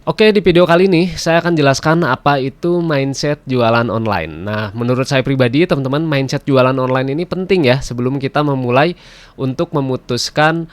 Oke, di video kali ini saya akan jelaskan apa itu mindset jualan online. Nah, menurut saya pribadi, teman-teman, mindset jualan online ini penting ya sebelum kita memulai untuk memutuskan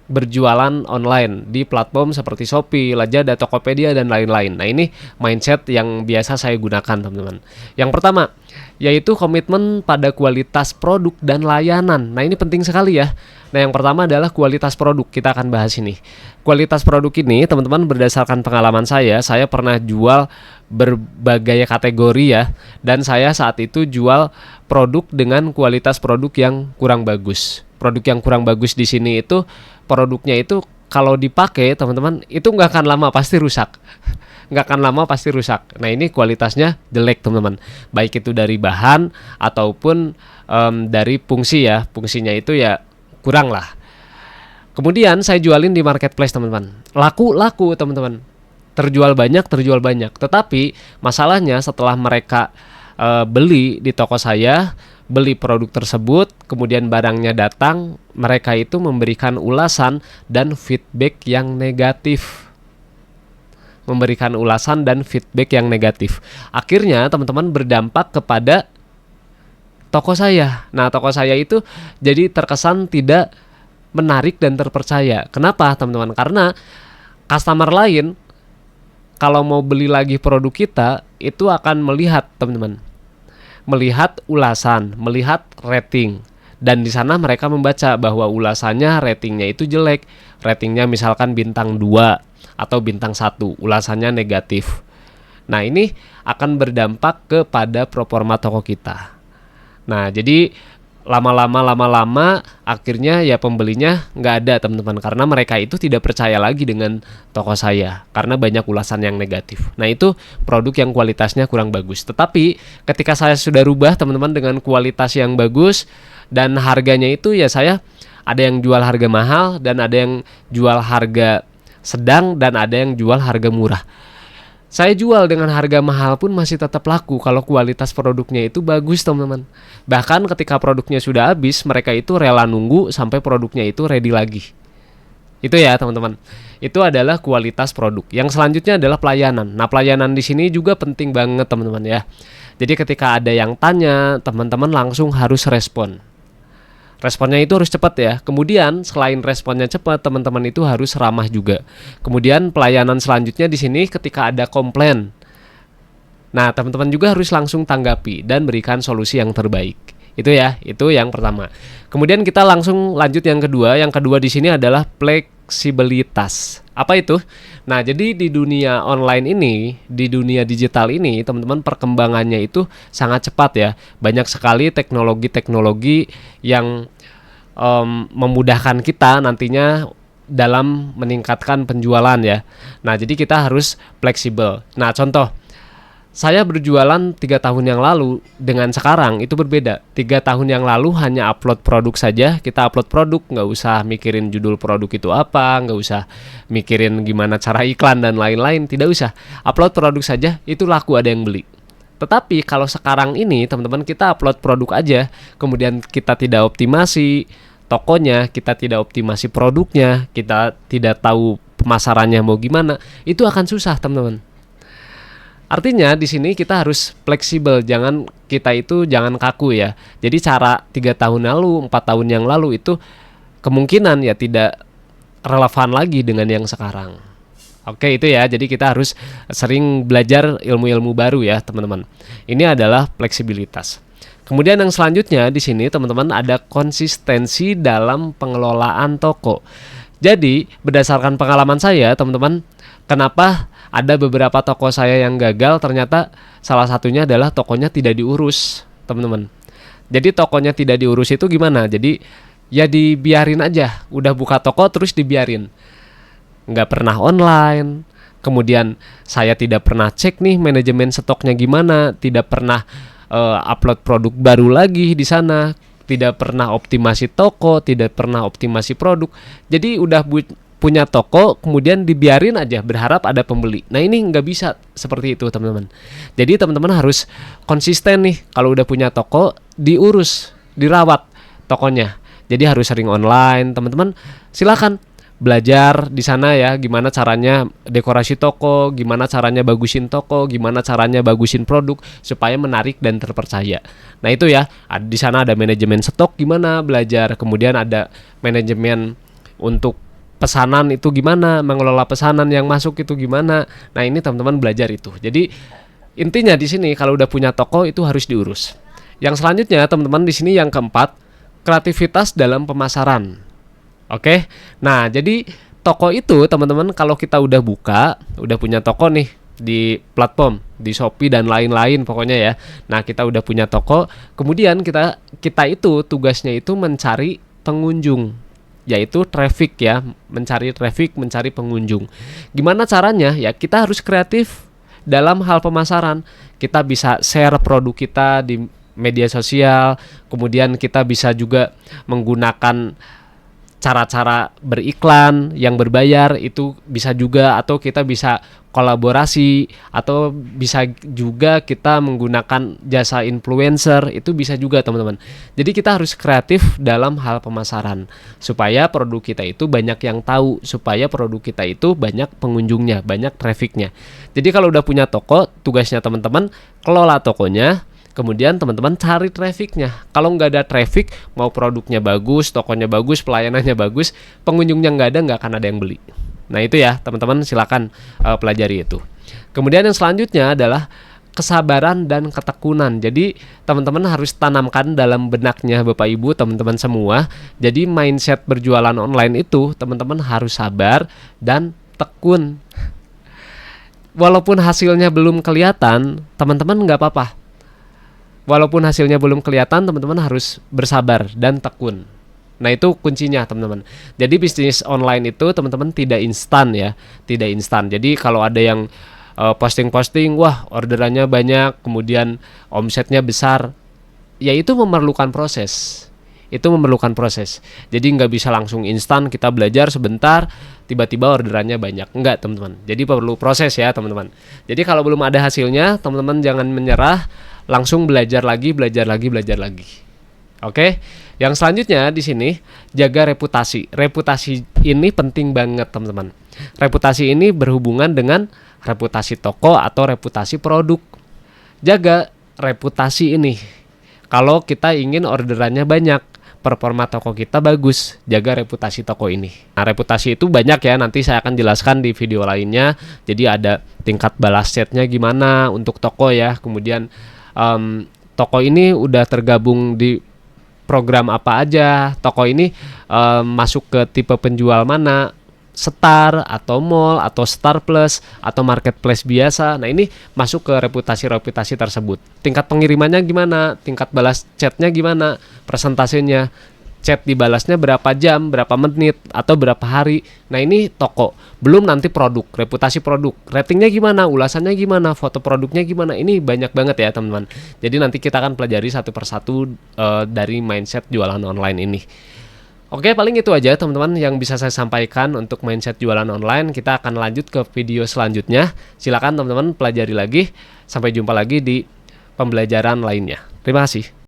berjualan online di platform seperti Shopee, Lazada, Tokopedia, dan lain-lain. Nah, ini mindset yang biasa saya gunakan, teman-teman. Yang pertama, yaitu komitmen pada kualitas produk dan layanan. Nah, ini penting sekali ya. Nah, yang pertama adalah kualitas produk. Kita akan bahas ini. Kualitas produk ini, teman-teman, berdasarkan pengalaman saya pernah jual berbagai kategori ya, dan saya saat itu jual produk dengan kualitas produk yang kurang bagus. Produk yang kurang bagus di sini itu produknya itu kalau dipakai, teman-teman, itu nggak akan lama pasti rusak. Nggak akan lama pasti rusak. Nah, ini kualitasnya jelek, teman-teman. Baik itu dari bahan ataupun dari fungsi ya. Fungsinya itu ya kurang lah. Kemudian saya jualin di marketplace, teman-teman. Laku, teman-teman. Terjual banyak. Tetapi masalahnya setelah mereka beli di toko saya, beli produk tersebut, kemudian barangnya datang, mereka itu memberikan ulasan dan feedback yang negatif. Akhirnya teman-teman berdampak kepada toko saya. Nah, toko saya itu jadi terkesan tidak menarik dan terpercaya. Kenapa, teman-teman? Karena customer lain kalau mau beli lagi produk kita, itu akan melihat, teman-teman, melihat ulasan, melihat rating, dan di sana mereka membaca bahwa ulasannya, ratingnya itu jelek, ratingnya misalkan bintang 2 atau bintang 1, ulasannya negatif. Nah, ini akan berdampak kepada performa toko kita. Nah, jadi lama-lama akhirnya ya pembelinya nggak ada, teman-teman, karena mereka itu tidak percaya lagi dengan toko saya karena banyak ulasan yang negatif. Nah, itu produk yang kualitasnya kurang bagus. Tetapi ketika saya sudah rubah, teman-teman, dengan kualitas yang bagus dan harganya itu ya, saya ada yang jual harga mahal dan ada yang jual harga sedang dan ada yang jual harga murah. Saya jual dengan harga mahal pun masih tetap laku kalau kualitas produknya itu bagus, teman-teman. Bahkan ketika produknya sudah habis, mereka itu rela nunggu sampai produknya itu ready lagi. Itu ya, teman-teman. Itu adalah kualitas produk. Yang selanjutnya adalah pelayanan. Nah, pelayanan di sini juga penting banget, teman-teman ya. Jadi ketika ada yang tanya, teman-teman langsung harus respon. Responnya itu harus cepat ya. Kemudian selain responnya cepat, teman-teman itu harus ramah juga. Kemudian pelayanan selanjutnya di sini ketika ada komplain. Nah, teman-teman juga harus langsung tanggapi dan berikan solusi yang terbaik. Itu ya, itu yang pertama. Kemudian kita langsung lanjut yang kedua. Yang kedua di sini adalah fleksibilitas. Apa itu? Nah, jadi di dunia online ini, di dunia digital ini, teman-teman, perkembangannya itu sangat cepat ya. Banyak sekali teknologi-teknologi yang memudahkan kita nantinya dalam meningkatkan penjualan ya. Nah, jadi kita harus fleksibel. Nah, contoh, saya berjualan 3 tahun yang lalu dengan sekarang itu berbeda. 3 tahun yang lalu hanya upload produk saja. Kita upload produk, nggak usah mikirin judul produk itu apa, nggak usah mikirin gimana cara iklan dan lain-lain, tidak usah. Upload produk saja, itu laku, ada yang beli. Tetapi kalau sekarang ini, teman-teman, kita upload produk aja, kemudian kita tidak optimasi tokonya, kita tidak optimasi produknya, kita tidak tahu pemasarannya mau gimana, itu akan susah, teman-teman. Artinya di sini kita harus fleksibel, jangan kaku ya. Jadi cara 3 tahun lalu, 4 tahun yang lalu itu kemungkinan ya tidak relevan lagi dengan yang sekarang. Oke, itu ya. Jadi kita harus sering belajar ilmu-ilmu baru ya, teman-teman. Ini adalah fleksibilitas. Kemudian yang selanjutnya di sini, teman-teman, ada konsistensi dalam pengelolaan toko. Jadi berdasarkan pengalaman saya, teman-teman, kenapa ada beberapa toko saya yang gagal, ternyata salah satunya adalah tokonya tidak diurus, teman-teman. Jadi tokonya tidak diurus itu gimana? Jadi ya dibiarin aja, udah buka toko terus dibiarin, nggak pernah online. Kemudian saya tidak pernah cek nih manajemen stoknya gimana, tidak pernah upload produk baru lagi di sana, tidak pernah optimasi toko, tidak pernah optimasi produk. Jadi udah punya toko, kemudian dibiarin aja berharap ada pembeli. Nah, ini nggak bisa seperti itu, teman-teman. Jadi teman-teman harus konsisten nih. Kalau udah punya toko, diurus, dirawat tokonya. Jadi harus sering online, teman-teman. Silakan belajar di sana ya, gimana caranya dekorasi toko, gimana caranya bagusin toko, gimana caranya bagusin produk supaya menarik dan terpercaya. Nah itu ya, di sana ada manajemen stok gimana belajar, kemudian ada manajemen untuk pesanan itu gimana, mengelola pesanan yang masuk itu gimana. Nah ini teman-teman belajar itu. Jadi intinya di sini kalau udah punya toko itu harus diurus. Yang selanjutnya teman-teman di sini yang keempat, kreativitas dalam pemasaran. Oke. Nah, jadi toko itu teman-teman kalau kita udah buka, udah punya toko nih di platform, di Shopee dan lain-lain pokoknya ya. Nah, kita udah punya toko, kemudian kita itu tugasnya itu mencari pengunjung, yaitu traffic ya, mencari traffic, mencari pengunjung. Gimana caranya? Ya, kita harus kreatif dalam hal pemasaran. Kita bisa share produk kita di media sosial, kemudian kita bisa juga menggunakan cara-cara beriklan yang berbayar itu bisa juga, atau kita bisa kolaborasi, atau bisa juga kita menggunakan jasa influencer, itu bisa juga teman-teman. Jadi kita harus kreatif dalam hal pemasaran supaya produk kita itu banyak yang tahu, supaya produk kita itu banyak pengunjungnya, banyak trafficnya. Jadi kalau udah punya toko, tugasnya teman-teman kelola tokonya. Kemudian teman-teman cari trafficnya. Kalau nggak ada traffic, mau produknya bagus, tokonya bagus, pelayanannya bagus, pengunjungnya nggak akan ada yang beli. Nah itu ya teman-teman, silakan pelajari itu. Kemudian yang selanjutnya adalah kesabaran dan ketekunan. Jadi teman-teman harus tanamkan dalam benaknya Bapak Ibu, teman-teman semua. Jadi mindset berjualan online itu teman-teman harus sabar dan tekun. Walaupun hasilnya belum kelihatan, teman-teman nggak apa-apa. Walaupun hasilnya belum kelihatan, teman-teman harus bersabar dan tekun. Nah itu kuncinya teman-teman. Jadi bisnis online itu teman-teman tidak instan ya, tidak instan. Jadi kalau ada yang posting-posting, wah orderannya banyak, kemudian omsetnya besar, ya itu memerlukan proses. Itu memerlukan proses. Jadi nggak bisa langsung instan kita belajar sebentar, tiba-tiba orderannya banyak. Enggak teman-teman. Jadi perlu proses ya teman-teman. Jadi kalau belum ada hasilnya, teman-teman jangan menyerah. Langsung belajar lagi. Oke. Yang selanjutnya di sini jaga reputasi. Reputasi ini penting banget teman-teman. Reputasi ini berhubungan dengan reputasi toko atau reputasi produk. Jaga reputasi ini. Kalau kita ingin orderannya banyak, performa toko kita bagus, jaga reputasi toko ini. Nah, reputasi itu banyak ya, nanti saya akan jelaskan di video lainnya. Jadi ada tingkat balas chatnya gimana untuk toko ya, kemudian toko ini udah tergabung di program apa aja, toko ini masuk ke tipe penjual mana, Star atau Mall atau Star Plus atau Marketplace biasa. Nah ini masuk ke reputasi tersebut. Tingkat pengirimannya gimana, tingkat balas chatnya gimana, presentasenya, chat dibalasnya berapa jam, berapa menit, atau berapa hari. Nah ini toko. Belum nanti produk, reputasi produk, ratingnya gimana, ulasannya gimana, foto produknya gimana. Ini banyak banget ya teman-teman. Jadi nanti kita akan pelajari satu persatu dari mindset jualan online ini. Oke, paling itu aja teman-teman yang bisa saya sampaikan untuk mindset jualan online. Kita akan lanjut ke video selanjutnya. Silakan teman-teman pelajari lagi. Sampai jumpa lagi di pembelajaran lainnya. Terima kasih.